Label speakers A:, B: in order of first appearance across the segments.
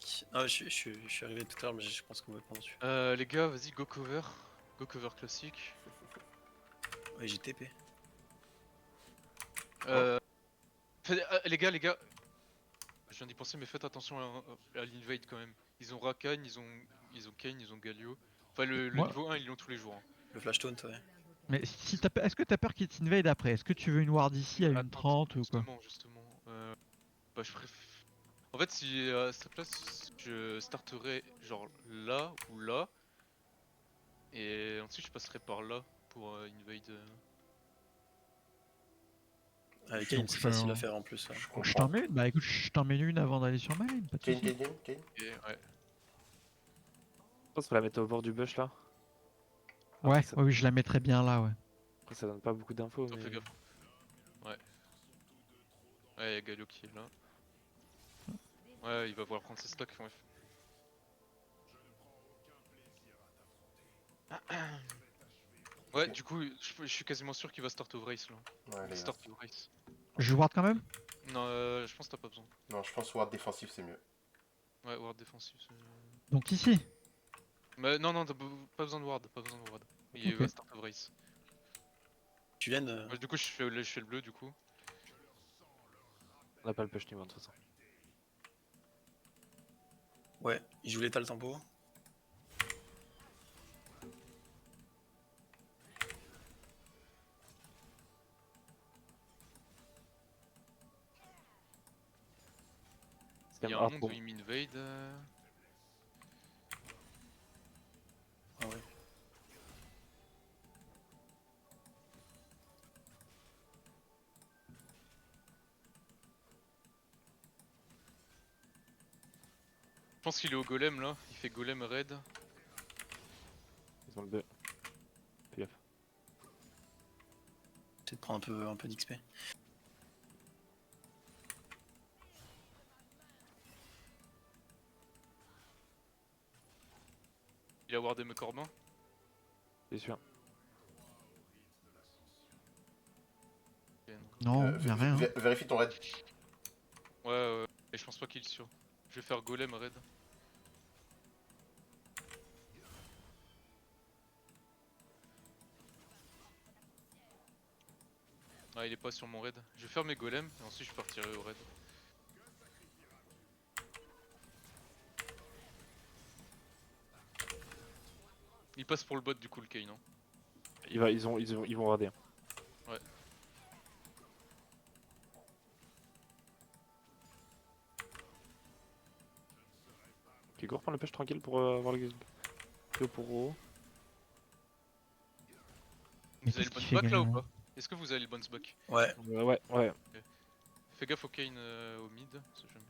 A: classique. Ah, je suis arrivé tout à l'heure, mais je pense qu'on va prendre dessus.
B: Les gars, vas-y, go cover. Go cover classique.
A: Ouais, j'ai TP.
B: Les gars, je viens d'y penser, mais faites attention à l'invade quand même. Ils ont Rakan, ils ont Kayn, ils ont Galio. Enfin, le
C: Moi,
B: niveau 1, ils l'ont tous les jours. Hein.
A: Le flash taunt, ouais.
C: mais si est-ce que t'as peur qu'il t'invade après? Est-ce que tu veux une ward ici à une
B: Attends,
C: 30 ou quoi?
B: justement. Bah, je préfère. En fait, si à sa place, je starterais genre là ou là. Et ensuite, je passerai par là pour invade.
A: Avec Kane,
C: Donc
A: c'est facile à faire en plus. Ouais.
D: Je
C: je t'en
D: comprends.
C: mets une? Bah écoute, je t'en mets une avant d'aller sur ma lane, pas de
D: Kane,
C: soucis.
D: Kane.
B: Et ouais.
E: Je pense qu'on va la mettre au bord du bush là.
C: Ouais,
E: Après, ça,
C: oui, je la mettrais bien là, ouais.
E: après, ça donne pas beaucoup d'infos.
B: Attends,
E: Mais...
B: fais gaffe. Ouais. Ouais, y'a Galio qui est là. Ouais, il va vouloir prendre ses stocks. Ouais,
D: Ok.
B: du coup, je suis quasiment sûr qu'il va start of race là.
D: Ouais, les gars.
B: Start of race.
C: Je ward quand même?
B: Non, je pense que t'as pas besoin.
D: Non, je pense ward défensif c'est mieux.
B: Ouais, ward défensif.
C: Donc ici?
B: Mais non, t'as pas besoin de ward, pas besoin de ward. Il
C: Ok.
B: va start of race.
A: Tu viens.
B: Ouais, du coup, je fais le bleu du coup.
E: On n'a pas le push niveau de toute façon.
A: Ouais, il joue l'étal tempo.
E: C'est quand
B: Il y
E: même
B: a un
E: hard
B: monde
E: pour...
B: où il m'invade.
A: Ah ouais.
B: Je pense qu'il est au golem là. Il fait golem raid.
E: Ils ont le B. Fais gaffe.
A: C'est de prendre un peu d'XP.
B: Il a wardé mes corbins.
E: C'est sûr.
B: Ok, non.
C: Non, y'a rien.
D: Vérifie ton raid.
B: Ouais. Et je pense pas qu'il est sûr. Je vais faire golem raid. Ah, il est pas sur mon raid. Je vais faire mes golems et ensuite je partirai au raid. Il passe pour le bot du coup le Kayn, non?
E: Ils vont rader.
B: Ouais.
E: Ok, go reprendre le push tranquille pour avoir le Go pour haut.
C: Mais
B: Vous avez le
C: qu'est-ce
B: bounce
C: qu'il fait,
B: back là ou
C: Galio?
B: pas? Est-ce que vous avez le bounce back?
A: Ouais.
E: Ouais.
B: Fais gaffe au Kayn au mid, c'est jamais.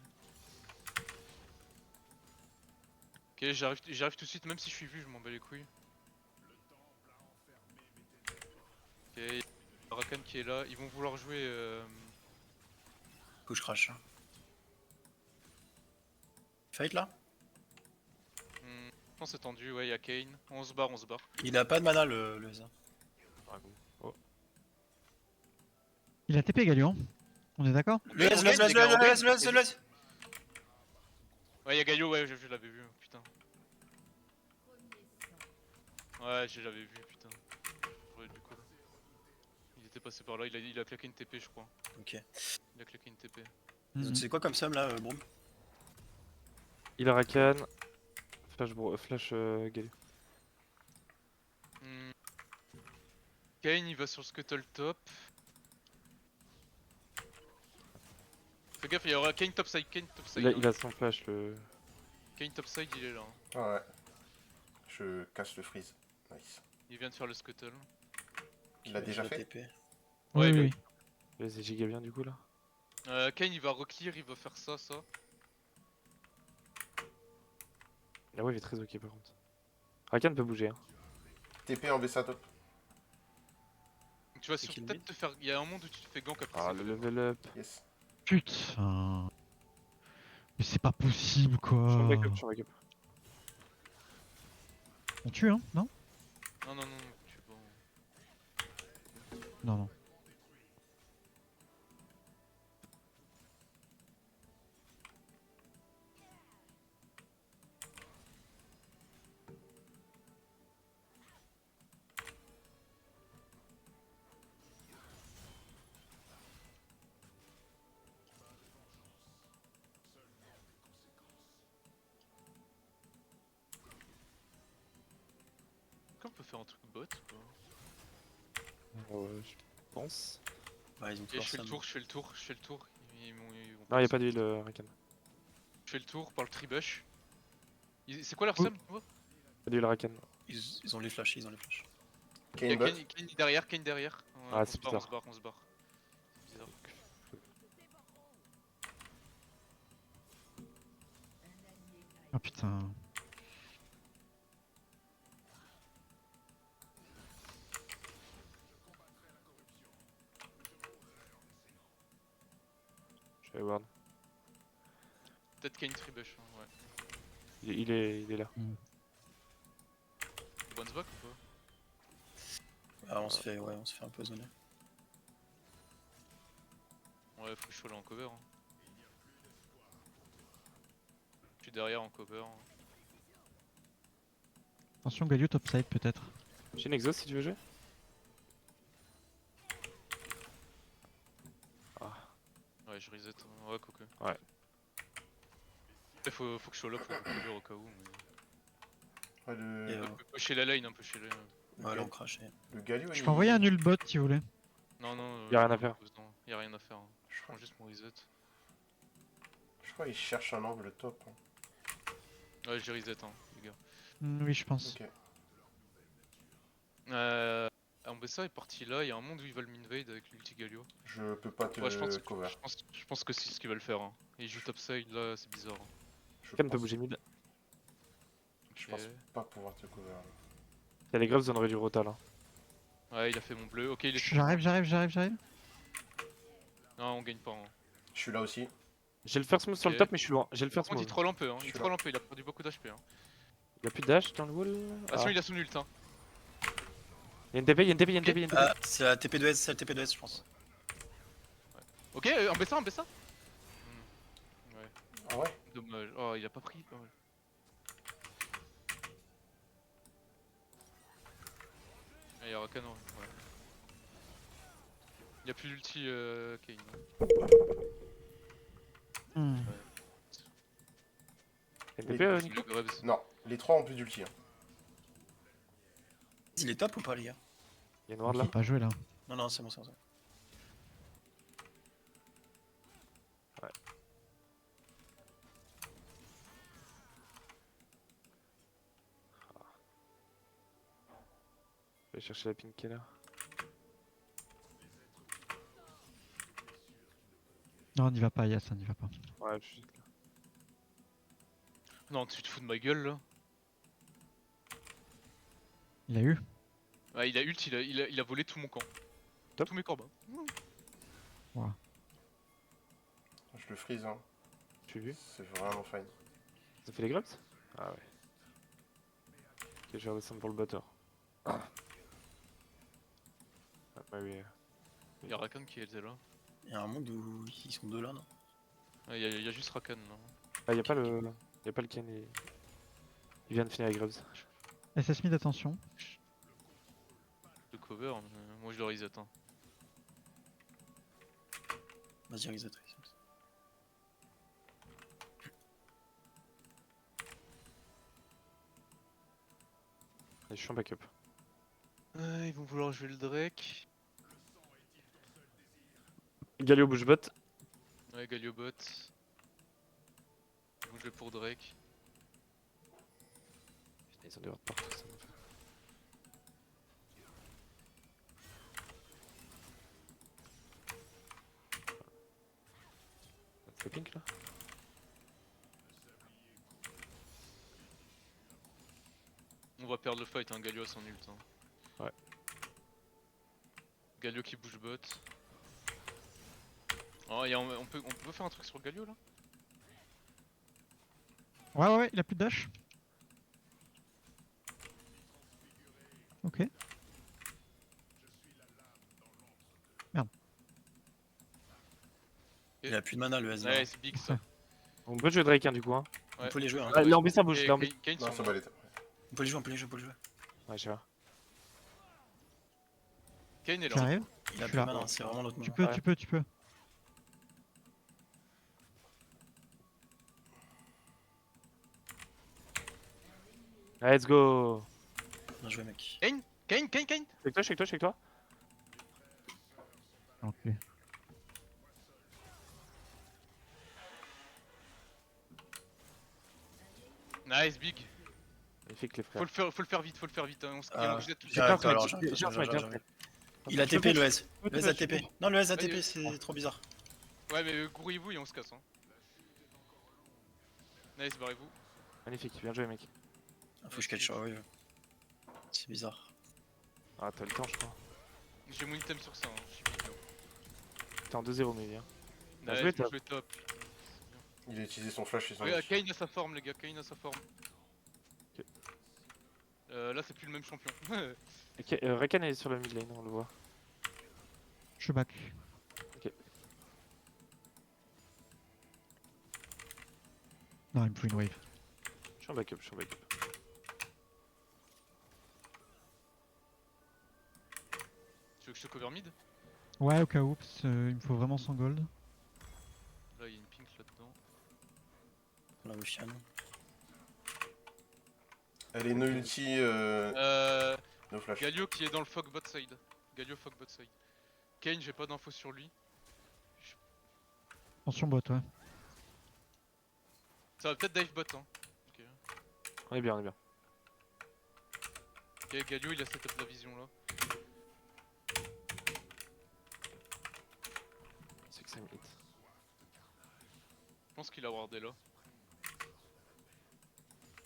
B: Ok, j'arrive tout de suite, même si je suis vu, je m'en bats les couilles. Ok, y a Rakan qui est là, ils vont vouloir jouer.
A: Du coup, je crash. Fight là?
B: Je pense c'est tendu, ouais, y'a Kayn. On se barre.
A: Il a pas de mana le Eza.
E: Oh.
C: Il a TP Galio, hein. On est d'accord?
A: Le laisse.
B: Ouais, y'a Galio, ouais, je l'avais vu, putain. Ouais, je l'avais vu, putain. Ouais, du coup. Il était passé par là, il a claqué une TP, je crois.
A: Ok.
B: Il a claqué une TP.
A: C'est quoi comme somme là, Broom?
E: Il a Rakan. Flash Galio.
B: Kayn, il va sur le scuttle top. Fais gaffe, il y aura Kayn topside.
E: Il a son flash le.
B: Kayn topside, il est là. Hein.
D: Ah ouais. Je casse le freeze. Nice.
B: Il vient de faire le scuttle.
D: Il l'a déjà fait.
A: TP.
B: Ouais,
C: Oui.
E: C'est giga bien du coup là.
B: Kayn, il va reclear, il va faire ça.
E: Ah ouais, il est très ok par contre. Rakan peut bouger. Hein.
D: TP en BSA top.
B: Donc tu vas
A: C'est qui le
B: peut-être
A: mid
B: te faire. Il y a un monde où tu te fais gank après.
E: Ah,
B: c'est
E: le
B: fait.
E: level up.
D: Yes.
C: Putain. Mais c'est pas possible quoi.
E: Je suis en backup.
C: On tue, hein? Non?
B: Non, tu es bon.
C: Non.
B: faire un truc bot quoi.
E: Ouais, je pense.
A: Ouais, ils ont
B: Ok,
A: toujours
B: je fais
A: ça.
B: le tour, je fais le tour, je fais le tour. Ils vont
E: Non, y'a
B: passer.
E: pas d'huile, Rakan.
B: Je fais le tour par le tribush. C'est quoi leur
C: Oh.
B: sum nouveau?
E: Pas d'huile, Rakan.
A: Ils ont les flashs, ils ont les flashs.
B: Il y a
D: Kane bot.
B: Kane derrière, Kane derrière.
E: Ah,
B: On
E: c'est
B: se barre,
E: bizarre.
B: on se barre, on se barre. C'est bizarre.
C: Oh putain.
E: Je vais ward.
B: Peut-être Kane tribush, hein, ouais.
E: Il est là.
B: One back ou pas?
A: Ah, on se fait un peu zoner.
B: Ouais, faut que je sois là en cover. Hein. Je suis derrière en cover. Hein.
C: Attention, Galio topside peut-être.
E: J'ai une exhaust si tu veux jouer.
B: Ouais, je reset. Ouais, coco.
E: Ouais.
B: Faut que je sois là pour cover au cas où. Mais...
D: Ouais,
A: Et,
B: Un peu pusher la lane, un peu pusher la lane.
A: ouais, là on crache.
D: le Galio,
C: Je
D: il-
C: peux envoyer un nul bot si vous voulez.
B: Non, non,
E: Y'a rien à faire.
B: Y'a rien à faire. Hein.
D: Je
B: Je
D: crois,
B: prends juste mon reset.
D: je crois qu'il cherche un angle top. Hein.
B: Ouais, j'ai reset, hein, les gars.
C: Oui, je pense.
D: Ok.
B: Ambessa est parti là, il y a un monde où ils veulent m'invade avec l'ulti Galio.
D: Je peux pas te
B: Ouais, je
D: cover.
B: pense que c'est ce qu'ils veulent faire. Hein. Ils jouent topside là, c'est bizarre. Hein.
D: Je
E: Rakan peut
D: pense,
E: bouger mid.
D: je pense
B: Ok.
D: pas pouvoir te cover.
E: Y'a les Graves, on aurait du rota là.
B: Ouais, il a fait mon bleu. Ok, il est sur
C: J'arrive.
B: Non, on gagne pas. Hein.
D: Je suis là aussi.
E: J'ai le first move sur le
B: Ok.
E: top, mais je suis loin. J'ai le
B: Par
E: first
B: contre, il
E: move.
B: troll un peu. Hein.
D: Je
B: Il
D: suis
B: troll un peu, il a perdu beaucoup d'HP. Hein.
E: Y'a plus de dash dans le wall.
B: Attention, il a son ult. Hein.
E: Y'a une TP, y'a une TP, y'a une TP, y'a une TP.
A: Ah, c'est la TP de S, c'est la TP de S, je pense.
B: Ok, Ambessa. Ouais,
D: Ah ouais.
B: dommage. Oh, il a pas pris. Pas mal. Ah, il y a Rakan, ouais. Il y a plus d'ulti Kane.
C: Hmm.
E: Y'a une
D: Mais-
E: TP,
B: Je
E: Nico.
B: le Graves.
D: Non, les trois ont plus d'ulti. Hein.
A: Il est top ou pas, les gars?
E: Y'a une ward
C: On
E: là.
C: peut pas jouer là.
A: Non, c'est bon, c'est bon.
E: Je vais chercher la pink qui est là.
C: Non, on n'y va pas, Yas, on n'y va pas.
E: Ouais, je suis là.
B: Non, tu te fous de ma gueule là.
C: Il a eu.
B: Ouais, il a ult, il a volé tout mon camp.
E: Top.
B: Tous mes corbins.
D: Je le freeze. Hein.
E: Tu vu.
D: C'est vraiment fine.
E: Ça fait les Graves. Ah ouais. Ok, je vais redescendre pour le butter. Ah bah oui.
B: Il y a Rakan qui était là.
A: Il y a un monde où ils sont deux là, non?
B: Ouais, il y a juste Rakan là.
E: Ah y'a pas le. Y'a pas le Ken. Il vient de finir avec Graves.
C: SS mid, attention.
B: Le cover, moi je le reset. Hein.
A: Vas-y, reset.
E: Allez, je suis en backup.
B: Ils vont vouloir jouer le Drake.
E: Galio bouge bot.
B: Ouais, Galio bot. Ils vont jouer pour Drake.
E: Putain, ils ont des wards partout, ça me fait. C'est pink là.
B: On va perdre le fight, hein. Galio a son ult. Hein.
E: Ouais.
B: Galio qui bouge bot. Oh, on peut faire un truc sur Galio là?
C: Ouais, il a plus de dash. Ok.
A: Il a plus de mana, le S.
B: Ouais, c'est big ça.
E: On peut jouer Drake hein, du coup. Hein.
A: On peut les jouer, hein.
E: Ah, l'Ambessa bouge,
B: Et
E: l'Ambessa.
B: Kane
D: Non,
B: sur
D: ça
B: moi.
D: va aller.
A: On peut les jouer, on peut les jouer, on peut les jouer.
E: Ouais, je sais pas.
B: Kane est là.
C: J'arrive.
A: Il a
C: Je
A: plus
C: suis
A: de
C: là.
A: mana, c'est vraiment l'autre
C: Tu
A: mana.
C: peux, tu peux.
E: Let's go.
A: Bien joué, mec.
B: Kane.
E: Je suis avec toi.
C: Ok.
B: Nice, big.
E: Magnifique les
B: Faut
E: frères.
B: le faire vite, hein. On se
A: Ah,
B: on se jette tout de suite.
A: j'arrive,
E: J'ai un
A: alors,
E: smite,
A: j'arrive. Il
E: Je
A: a TP
E: peux-
A: le S.
E: je peux-
A: Le S a TP. Non, le S a
B: Vas-y.
A: TP, c'est trop bizarre.
B: Ouais, mais grouillez-vous et on se casse. Hein. Nice, barrez-vous.
E: Magnifique, bien joué mec.
A: Faut que je catch sur wave. C'est bizarre.
E: Ah t'as le temps je crois.
B: J'ai mon item sur ça. Hein. Je suis big, hein.
E: T'es en 2-0 mais bien. Bien
B: Nice,
E: joué,
B: bien
E: top.
B: joué, top.
D: Il a utilisé son flash et son
B: Regarde,
D: ult.
B: Kane a sa forme, les gars. Kane a sa forme.
E: Ok.
B: Là, c'est plus le même champion.
E: Ok, Rakan est sur le mid lane, on le voit.
C: Je back.
E: Ok.
C: Non, il me faut une wave.
E: Je suis en backup.
B: Tu veux que je te cover mid?
C: Ouais, au cas où, parce que, il me faut vraiment 100 gold.
B: Là, il y a une pink là-dedans.
A: La Lucian.
D: Elle est no ulti, no flash.
B: Galio qui est dans le fog bot side. Galio fog bot side. Kane, j'ai pas d'infos sur lui.
C: Attention bot, ouais.
B: Ça va peut-être dive bot. Hein. Ok.
E: On est bien.
B: Ok, Galio il a setup la vision là.
E: C'est que ça me hit.
B: Je pense qu'il a wardé là.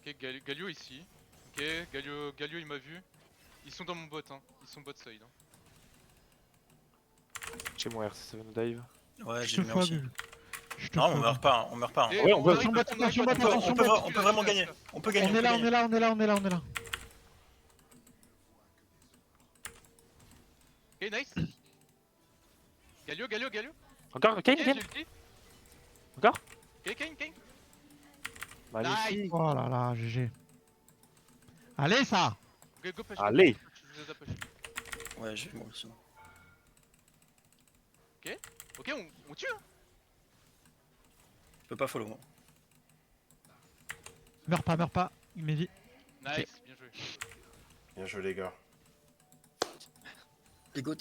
B: Ok, Galio ici. Ok, Galio il m'a vu. Ils sont dans mon bot, hein. Ils sont bot side. Hein.
E: J'ai mon R, ça va nous dive.
A: Ouais,
C: Je
A: j'ai
C: te
A: le mien aussi.
C: fog. Je te
A: Non, on
C: fog.
A: meurt pas, on meurt pas.
B: Et
E: Ouais, on peut-
B: arrive,
C: attention, bot,
B: on arrive,
C: attention, bot,
B: on peut-
A: On peut vraiment gagner. On peut gagner.
C: On est là, on est là, on est là, on est là, on est là.
B: Ok, nice. Galio.
E: Encore Kane,
B: Ok,
E: Kane.
B: j'ai ulti.
E: Encore
B: Ok, Kane.
E: Magnifique.
C: Oh là là, GG. Allez, ça.
B: Ok, go push.
E: Allez.
B: Je vous aide à push.
A: Ouais, j'ai moi aussi.
B: Ok, on tue. Hein.
A: Je peux pas follow moi.
C: Meurs pas, il m'a dit.
B: Nice, bien joué.
D: Bien joué les gars.
A: Les goats.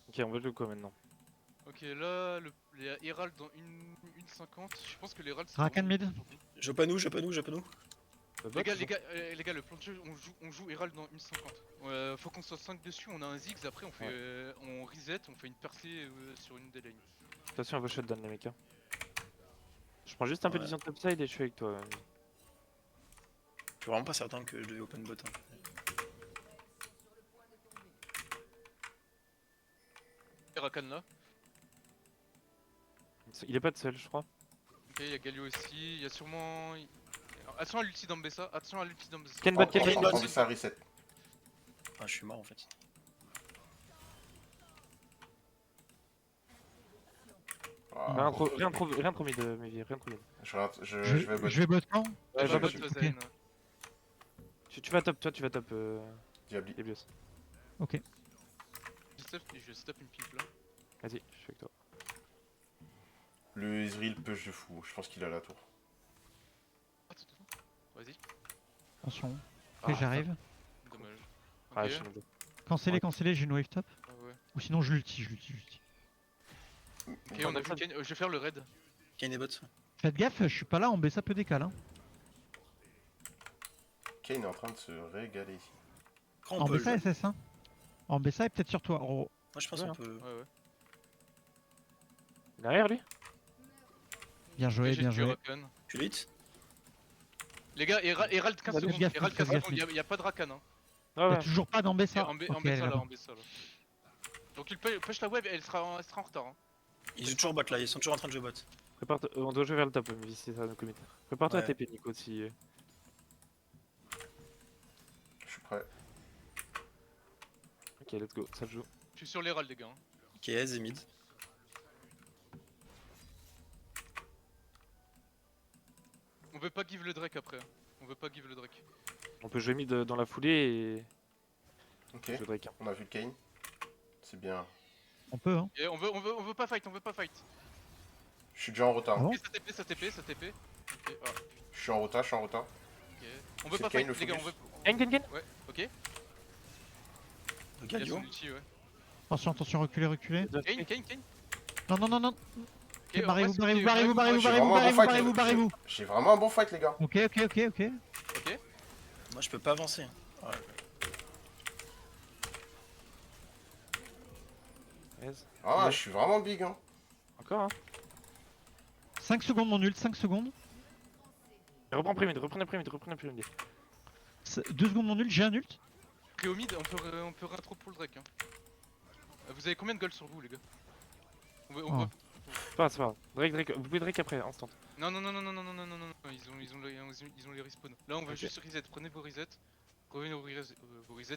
E: Ok, on veut jouer quoi maintenant?
B: Ok, là, les Herald dans 1,50. Je pense que les Herald c'est
C: Rakan
B: vraiment-
C: mid.
A: Je pas nous.
B: Les gars, le plan de jeu, on joue Herald dans 1,50. Faut qu'on soit 5 dessus, on a un zigz, après on fait on reset, on fait une percée sur une des lanes.
E: Attention, on va shutdown les mecs. Hein. Je prends juste un peu de
A: Ouais.
E: vision topside et je suis avec toi.
A: Je suis vraiment pas certain que je devais open bot. Hein.
B: Et Rakan là.
E: Il est pas de seul, je crois.
B: Ok, il y a Galio aussi, il y a sûrement. Attention à l'ulti d'Ambessa,
E: Ken bot, Ken
A: Ken
E: bot.
A: bot.
D: On dit ça reset.
A: Ah, je suis mort en fait.
D: Ah,
E: Rien trop mid, Mevi, rien trop mid.
D: je
C: Je
D: vais bot.
C: je vais bot quand
E: Ouais,
B: va
E: va
B: bot,
E: bot.
B: Zayn.
E: Tu vas top, toi tu vas top,
D: Diabli.
E: Ebios.
C: Ok.
B: Je stop une pink là.
E: Vas-y, je suis avec toi.
D: Le Ezreal push de fou. Je pense qu'il a la tour.
B: Attends. Vas-y,
C: Attention. Ok,
E: Ah,
C: j'arrive.
B: dommage.
E: Ah,
B: Ok.
E: je suis mid.
C: Cancellez, j'ai une wave top.
B: Ah ouais.
C: Ou sinon je l'ulti.
B: Ok, on a vu Kane. Je vais faire le raid.
A: Kane et bot.
C: Faites gaffe, je suis pas là, en B ça peut décaler. Hein.
D: Kane est en train de se régaler ici.
A: Quand
C: En
A: on peut
C: B ça
A: le jouer.
C: SS hein. En B ça et peut-être sur toi. Oh.
A: Moi je pense
E: Ouais,
A: qu'on
E: hein.
A: peut.
B: Ouais.
E: Derrière lui?
C: Bien joué,
B: Ok, j'ai
C: bien
B: tué
C: joué.
B: Rakan.
A: Tu l'hit.
B: Les gars, Herald 15
C: Faites
B: secondes.
C: gaffe,
B: Herald
C: faites
B: 15
C: gaffe,
B: secondes, y'a pas de Rakan. Hein.
E: Ouais,
C: Y'a
E: ouais.
C: toujours pas d'en B ça.
B: En B
C: Ok,
B: ça
C: allez,
B: là,
C: là-bas.
B: en B ça là. Donc il push la web et elle sera en retard. Hein.
A: Ils jouent toujours bot là, ils sont toujours en train de jouer bot.
E: On doit jouer vers le top, Mevi, si ça nous commit. Prépare-toi à
A: Ouais.
E: TP, Nico, si.
D: Je suis prêt.
E: Ok, let's go, ça joue.
B: Je suis sur l'Herald, les gars. Hein.
A: Ok, Ez et mid.
B: On veut pas give le Drake après. On veut pas give le Drake.
E: On peut jouer mid dans la foulée
D: Ok.
E: et jouer Drake. Hein.
D: On a vu Kane. C'est bien.
C: On peut hein.
B: Et on veut pas fight.
D: Je suis déjà en retard.
C: Ah bon
B: Ok, ça TP, ça TP, ça TP. Ok, ah,
D: Je suis en retard, je suis en retard.
B: ok. On veut
D: C'est
B: pas
D: Kane,
B: fight,
D: le
B: les gars, on veut.
D: focus.
E: Gain.
B: Ouais, ok. Il a
A: Galio.
B: son ulti, ouais.
C: Attention, attention, reculez, reculez.
B: Kane.
C: Non, non, non, non.
B: Ok, en
C: Barrez-vous,
B: vrai, c'est
C: barrez-vous,
B: ok,
C: barrez-vous,
D: J'ai
C: barrez-vous,
D: vraiment un bon
C: barrez-vous,
D: fight,
C: barrez-vous,
D: les
C: barrez-vous.
D: gars. J'ai vraiment un bon fight, les gars.
C: Ok, ok, ok, ok.
B: Ok.
A: Moi je peux pas avancer. Ouais.
E: Yes.
D: Ah, je suis vraiment big, hein.
E: Encore hein.
C: 5 secondes mon ult, 5 secondes.
E: Reprends Prémide, reprenez Prémide.
C: 2 secondes mon ult, j'ai un ult.
B: Après au mid, on peut réintro pour le Drake. Hein. Vous avez combien de gold sur vous, les gars? On
C: Oh.
B: voit.
E: C'est pas grave. Drake, vous pouvez Drake après, instant.
B: Non, ils ont les respawns. Là, on va
E: Ok.
B: juste reset. Prenez vos resets. Revenez vos resets.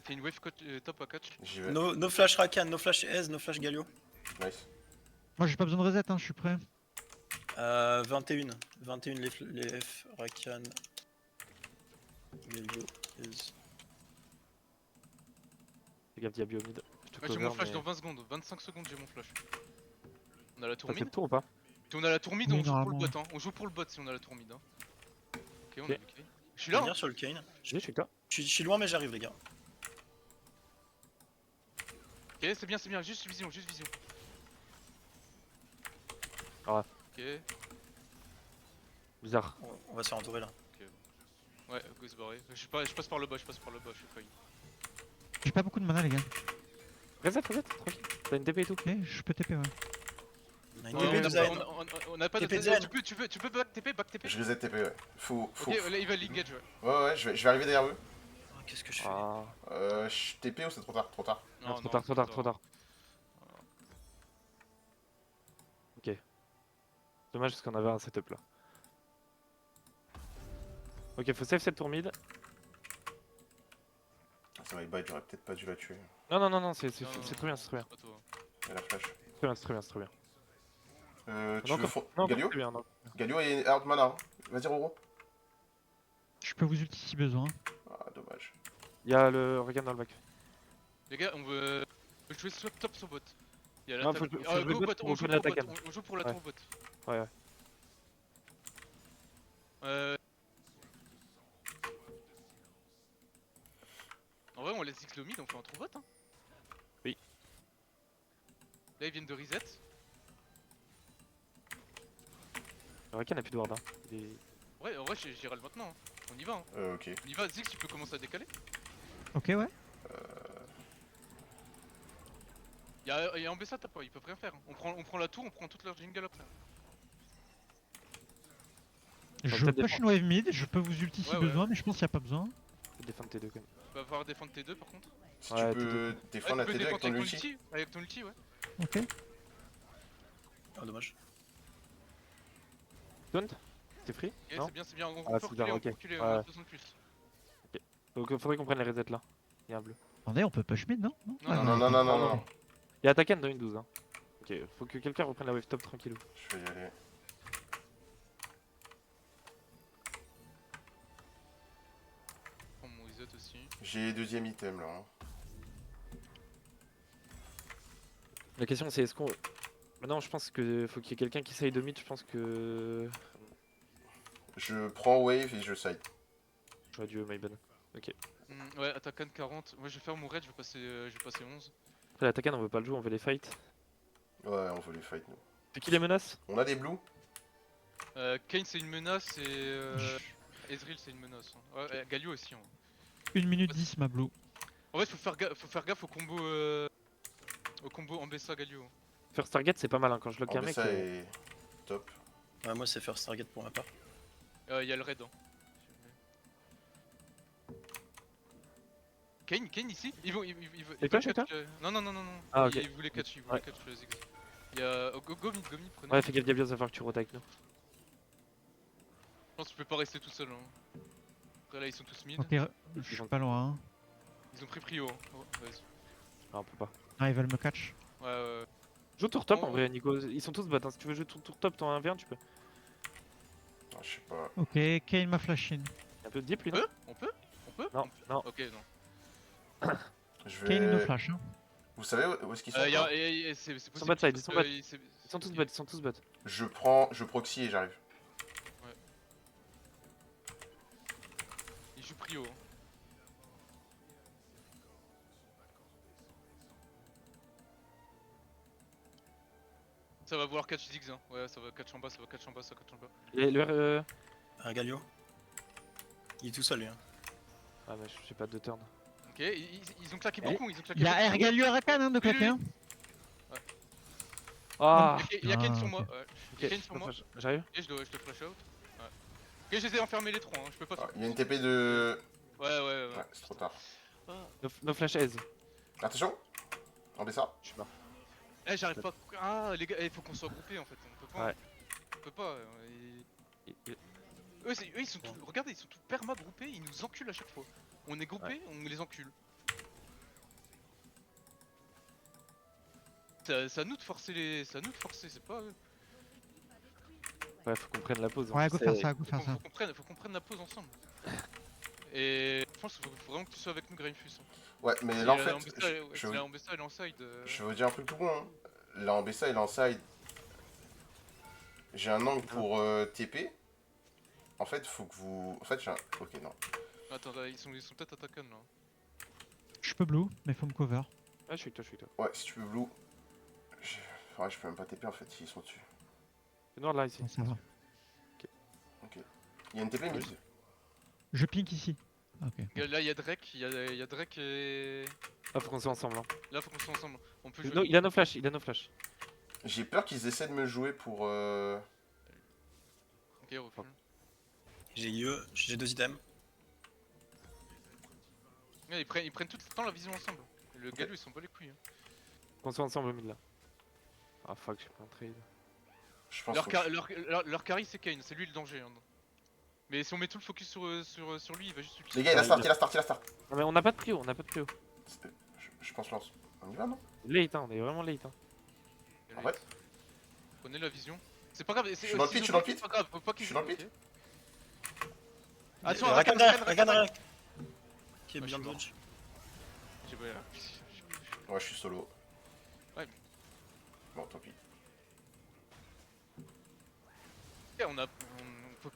B: Il y a une wave top à catch.
D: J'y vais.
A: No flash Rakan, no flash Ez, no flash Galio.
D: Nice.
C: Moi j'ai pas besoin de reset, hein, je suis prêt.
A: 21. 21 les F, Rakan. Galio, Ez.
E: Fais gaffe, Diablo au mid. Je te
B: Ouais, j'ai
E: cover,
B: mon flash
E: mais-
B: dans 20 secondes. 25 secondes, j'ai mon flash. On a la tour
E: Ça fait
B: mid.
E: le tour ou pas?
B: Si on a la tour mid,
C: Oui,
B: on joue pour le
C: normalement.
B: bot. Hein. On joue pour le bot si on a la tour mid. Hein. Ok, on
E: Ok.
B: a vu Kane. Je suis
A: Je
B: là.
A: vais
B: Hein.
A: venir sur le Kane.
E: Je suis avec toi.
A: Je suis loin mais j'arrive les gars.
B: Ok, c'est bien. Juste vision.
E: Ah.
B: Ok.
E: Bizarre.
A: On va se faire entourer là.
B: Ouais, go se barrer. Je passe par le bas, je suis failli.
C: J'ai pas beaucoup de mana les gars.
E: Reset, tranquille. T'as une TP et tout.
C: Ok, je peux TP ouais.
A: On a une
B: Non,
A: TP
B: on
A: de
B: a-
A: Zayn.
B: on a pas de
A: TP de
B: TP.
A: Zen.
B: Tu peux back TP.
D: Je reset TP, ouais. Faut.
B: Ok, là il va l'engage, ouais.
D: Ouais, je vais arriver derrière eux.
A: Ah, qu'est-ce que je fais?
E: Ah.
D: TP ou c'est trop tard? Trop tard.
E: Non, trop tard. Ok. Dommage parce qu'on avait un setup là. Ok, faut save cette tour mid.
D: Ça va, bite, j'aurais peut-être pas dû la tuer.
E: Non, c'est
B: Non,
E: très bien, c'est très bien.
B: pas toi.
D: Elle a flash.
E: C'est très bien.
D: Tu veux fond.
E: Non,
D: Galio
E: très bien, non.
D: Galio est out mana. Hein. Vas-y, Roro.
C: Je peux vous ulti si besoin.
D: Ah, dommage.
E: Il y a le Regan dans le back.
B: Les gars, on veut jouer swap top sur bot. Il y a
E: Non,
B: l'attaque.
E: faut jouer
B: Ah, go
E: bot
B: bot,
E: pour
B: on joue
E: open
B: pour
E: l'attaque.
B: bot. On joue pour la
E: Ouais.
B: tour bot.
E: Ouais.
B: En vrai, on laisse X le mid, on fait un trou bot. Hein.
E: Oui.
B: Là, ils viennent de reset.
E: Le Regan a plus de ward. Hein. Il est-
B: Ouais, en vrai, j'irai le maintenant. Hein. On y va. Hein.
D: Ok.
B: On y va, Zix, tu peux commencer à décaler.
C: Ok ouais.
B: Y'a Ambessa, t'as pas, ils peuvent rien faire. Hein. On prend la tour, on prend toute leur jungle après.
C: Je
E: peut-être
C: push une wave mid, je peux vous ulti si
B: Ouais,
C: besoin, mais je pense qu'il y a pas besoin.
E: Faut défendre T2 quand même.
B: Tu vas pouvoir défendre T2 par contre.
D: Si
E: Ouais,
D: tu peux défendre la
B: tu peux
D: TD avec
B: défendre
D: ton ulti.
B: Avec ton ulti, ouais.
C: Ok.
A: Ah, dommage.
E: Taunt. T'es free?
B: Ok,
E: Non?
B: c'est bien, on
E: Ah,
B: peut
E: c'est
B: reculer,
E: bien,
B: on
E: ok.
B: peut reculer,
E: Ouais.
B: on a besoin de plus.
E: Donc faudrait qu'on prenne les resets là. Il y a un bleu.
C: Attendez, on peut push mid non?
D: Non.
E: Il y a Taken dans une 12. Hein. Ok, faut que quelqu'un reprenne la wave top tranquillou.
D: Je vais y aller.
B: Je prends mon reset aussi.
D: J'ai deuxième item là. Hein.
E: La question c'est est-ce qu'on... Maintenant je pense que faut qu'il y ait quelqu'un qui side de mid, je pense que...
D: Je prends wave et je side.
E: J'aurais dû Mayben.
B: Ouais, attaquant 40. Moi je vais faire mon raid, je vais passer 11.
E: Après la Taken on veut pas le jouer, on veut les fight.
D: Ouais, on veut les fight nous.
E: C'est qui les menaces?
D: On a des blues.
B: Kane c'est une menace et Ezreal c'est une menace. Hein. Ouais, Galio aussi. Hein.
C: 1 minute 10 ma blue.
B: En fait, faut faire gaffe au combo Ambessa Galio.
E: First target c'est pas mal hein, quand je lock un mec.
D: Ça est top.
A: Ouais, moi c'est first target pour ma part.
B: Y'a le raid. Hein. Kane ici, ils vont
E: Et toi, chez toi?
B: Non.
E: Ah, ok.
B: Ils voulaient catch, Ziggs. Y'a go mid, prenez.
E: Ouais fais gaffe Gabriel, ça va falloir que tu rotes avec nous.
B: Je pense que tu peux pas rester tout seul. Hein. Après là ils sont tous mid.
C: Ok, je suis pas loin. Hein.
B: Ils ont pris prio. Hein. Oh, vas-y.
E: Ah on peut pas.
C: Ah ils veulent me catch.
B: Ouais.
E: Joue tour top
B: Oh.
E: en vrai Nico, ils sont tous bots hein. Si tu veux jouer tour top ton 1v1 tu peux.
D: Ah, je sais pas.
C: Ok, Kane m'a flash in.
E: Un peu de deep lui
B: On
E: non?
B: peut On peut
E: Non, non.
B: Ok, non.
D: Je
C: Kane no
D: vais.
C: flash hein.
D: Vous savez où est-ce qu'ils sont?
B: C'est
D: quoi
B: possible.
E: bot side,
B: parce
E: ils sont
B: que
E: bot.
B: c'est-
E: Ils sont tous bot, ils sont tous bot.
D: Je proxy et j'arrive.
B: Il joue prio. Hein. Ça va vouloir catch Ziggs. Hein. Ouais, ça va catch en bas, ça va catch en bas, ça va catch en bas.
E: Le
A: Un Galio. Il est tout seul lui. Hein.
E: Ah bah j'ai pas de turn.
B: Ok, ils ont claqué
C: Eh,
B: beaucoup, ils ont claqué
C: Il y a
B: beaucoup.
C: Ergalio Arakan hein, de claquer. Hein.
E: Ah
B: Il y a Kane sur
C: Ah,
B: moi.
C: ok.
B: Ouais. Il y a Kane sur moi.
E: J'arrive.
B: Ok, je dois flash out. Ouais. Ok, je les ai enfermés les trois, hein. Je peux pas
D: Ah,
B: faire.
D: il y a une TP de.
B: Ouais.
D: Ouais, c'est trop tard.
E: No flash aise.
D: Attention. En BSA.
E: Je suis mort.
B: Eh, j'arrive pas. Ah, les gars, il faut qu'on soit groupés en fait. On peut pas.
E: Ouais.
B: On peut pas. Eux, ils sont tous. Regardez, ils sont tous perma groupés, ils nous enculent à chaque fois. On est groupés, on les encule. C'est à nous de forcer les. C'est à nous de forcer, c'est pas eux.
E: Ouais, faut qu'on prenne la pause.
C: Ouais, go faire
E: C'est-
C: ça, go faire ça.
B: Faut qu'on prenne la pause ensemble. Et je pense qu'il faut vraiment que tu sois avec nous, Grainfus. Hein.
D: Ouais, mais
B: Si
D: là en
B: la
D: fait.
B: Ambessa, si la Ambessa, elle est en side.
D: Je vais vous dire un truc tout con. Hein. Là en BSA, il est en side. J'ai un angle pour TP. En fait, faut que vous. En fait, j'ai un. Ok, non.
B: Attends, ils sont peut-être attaquants là.
C: Je peux blue, mais faut me cover.
E: Ah, je suis avec toi, je suis avec toi.
D: Ouais, si tu veux blue. Ouais, je peux même pas TP en fait, ils sont dessus.
E: Le noir là ici.
C: Bon, ça va.
D: Il y a une TP mid.
C: Je pink ici. Ok.
B: Là, il y a Drake, il y a Drake et.
E: Ah, faut qu'on soit ensemble. Hein.
B: Là, faut qu'on soit ensemble. On peut jouer.
E: No, il a no flash, il a no flash.
D: J'ai peur qu'ils essaient de me jouer pour.
B: Ok, refule.
A: J'ai IE, j'ai 2 items.
B: Ouais, ils prennent tout le temps la vision ensemble. Le Galou, ils sont pas les couilles. Hein.
E: Faut qu'on soit ensemble au mid là. Ah fuck, j'ai pris un trade.
D: Je pense
B: Leur,
D: que.
B: leur carry, c'est Kane, c'est lui le danger. Hein. Mais si on met tout le focus sur lui, il va juste
D: Les gars, il a start.
E: Non mais on a pas de prio, on a pas de prio.
D: Je pense lance. On y va, non?
E: Late, hein, on est vraiment late. Hein.
D: En fait,
B: Prenez la vision. C'est pas grave,
D: Je suis dans le pit, je suis dans le pit.
B: C'est pas grave, faut pas qu'ils
D: Je suis dans le pit.
B: Attention,
A: Rakan derrière, Rakan derrière. Qui est
B: Ouais,
A: bien
B: je suis
A: dodge.
B: J'ai pas.
D: ouais, je suis solo.
B: Ouais.
D: Bon, tant pis.
B: Ok, on peut.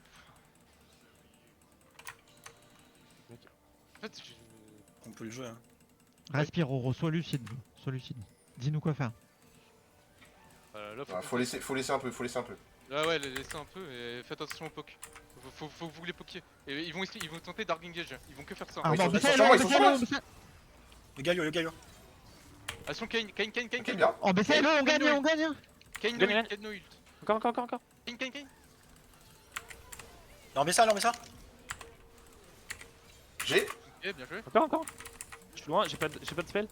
B: En fait,
A: On peut le jouer. Hein.
C: Respire, Oro, sois lucide. Sois lucide. Dis-nous quoi faire.
B: là,
D: Ouais, faut laisser un peu.
B: Ah ouais, laissez un peu et faites attention au poke. Faut que vous les poquiez. Et ils vont tenter Dark Engage, ils vont que faire ça.
C: Ah,
D: ils
C: bon,
D: sont-
C: mais
D: ils sont
C: ça,
D: sur moi,
C: là,
D: ils sont
C: mais
D: sur
C: ça,
D: moi.
C: mais ça.
A: Le Galio.
B: Attention Kane.
D: Ok, bien.
C: Oh, mais ça, là, on gagne, on gagne. Hein.
B: Kane
E: Gagne, gagne.
B: no ult.
E: Encore.
B: Kane.
A: Non, mais ça.
D: J'ai.
B: Ok, bien joué.
E: Encore. Je suis loin, j'ai pas de spell.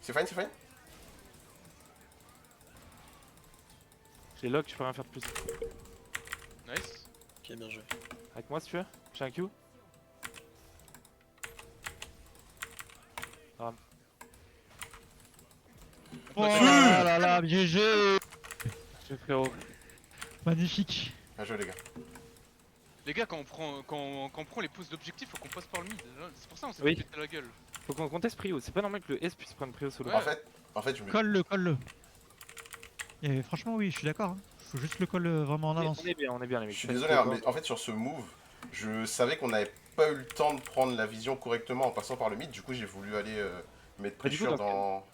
D: C'est fine.
E: J'ai lock, je peux rien faire de plus.
B: Nice.
A: Ok, bien joué.
E: Avec moi si tu veux. J'ai un Q.
C: Oh là, GG.
E: J'ai frérot.
C: Magnifique.
D: Bien joué, les gars.
B: Les gars, quand on prend les poses d'objectif, faut qu'on passe par le mid. C'est pour ça qu'on s'est
E: Oui.
B: fait péter la gueule.
E: Faut qu'on teste prio, c'est pas normal que le S puisse prendre prio solo.
B: Ouais.
D: En fait, je me.
C: Colle-le. Et franchement, oui, je suis d'accord. Hein. Faut juste le colle vraiment en avance.
E: On est bien les mecs.
D: Je suis désolé, hein, mais en fait, sur ce move, je savais qu'on n'avait pas eu le temps de prendre la vision correctement en passant par le mid. Du coup, j'ai voulu aller mettre
E: Bah, du coup,
D: pressure
E: dans
D: dans.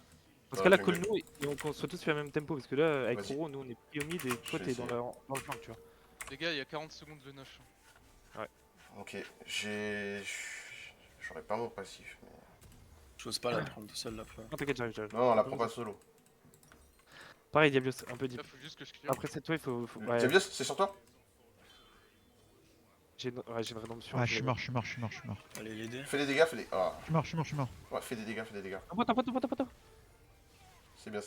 E: Parce
D: dans
E: que
D: la
E: là,
D: jungle.
E: call nous et on soit tous sur le même tempo. Parce que là, avec
D: Vas-y.
E: Kuro, nous on est pris au mid et toi
D: vais
E: t'es dans
D: essayer.
E: le flanc, tu vois.
B: Les gars, il y a 40 secondes de 9.
D: Ok, j'aurais pas mon passif. Mais...
A: J'ose pas la prendre tout seul là.
E: Non, t'inquiète, j'arrive.
D: Non, on la prend pas solo.
E: Pareil, Diablos, un peu deep.
B: Là, faut juste que je clear.
E: Après cette wave, faut. Ouais,
D: Diablos, c'est sur toi?
E: j'ai une rédemption.
C: Ouais, je suis mort.
A: Allez, l'aider.
D: Fais des dégâts, Ah,
C: Je suis mort.
D: ouais, fais des dégâts.
E: Un poteau.
D: C'est bien.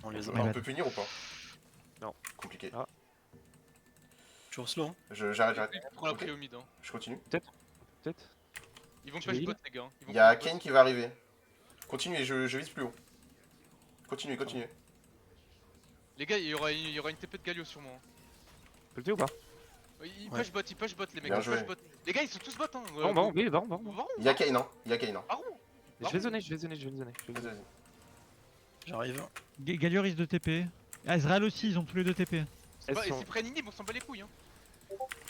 A: On les a.
C: Ouais,
D: On
C: là.
D: peut punir ou pas?
E: Non.
D: Compliqué.
E: Ah.
A: Toujours slow. Hein.
D: J'arrête.
B: Ils prennent la
D: Ok.
B: pré au mid. Hein.
D: Je continue.
E: Peut-être.
B: Ils vont
E: Tu
B: push
E: veux
B: bot,
E: heal
B: les gars. Ils vont
D: Il y a
B: push bot.
D: Kane qui va arriver. Continuez, je vise plus haut. Continuez.
B: Les gars, il y aura une TP de Galio sur moi. Hein.
E: Peut le tuer ou pas?
B: Ils
A: Ouais.
B: push bot les mecs,
D: Bien
B: ils
D: joué.
B: push bot. Les gars ils sont tous bot hein.
E: Bon, oui, bon.
B: Baron,
D: Il y a Kain, hein. Il y a Kain, hein.
B: Baron.
E: Je vais zoner, je vais zoner.
D: Vas-y, vas-y.
A: J'arrive.
C: Galio risque de TP. Ezreal aussi, ils ont tous les deux TP.
B: C'est pas- Et
E: Elles sont-
B: s'ils prennent inhib, on s'en bat les couilles hein.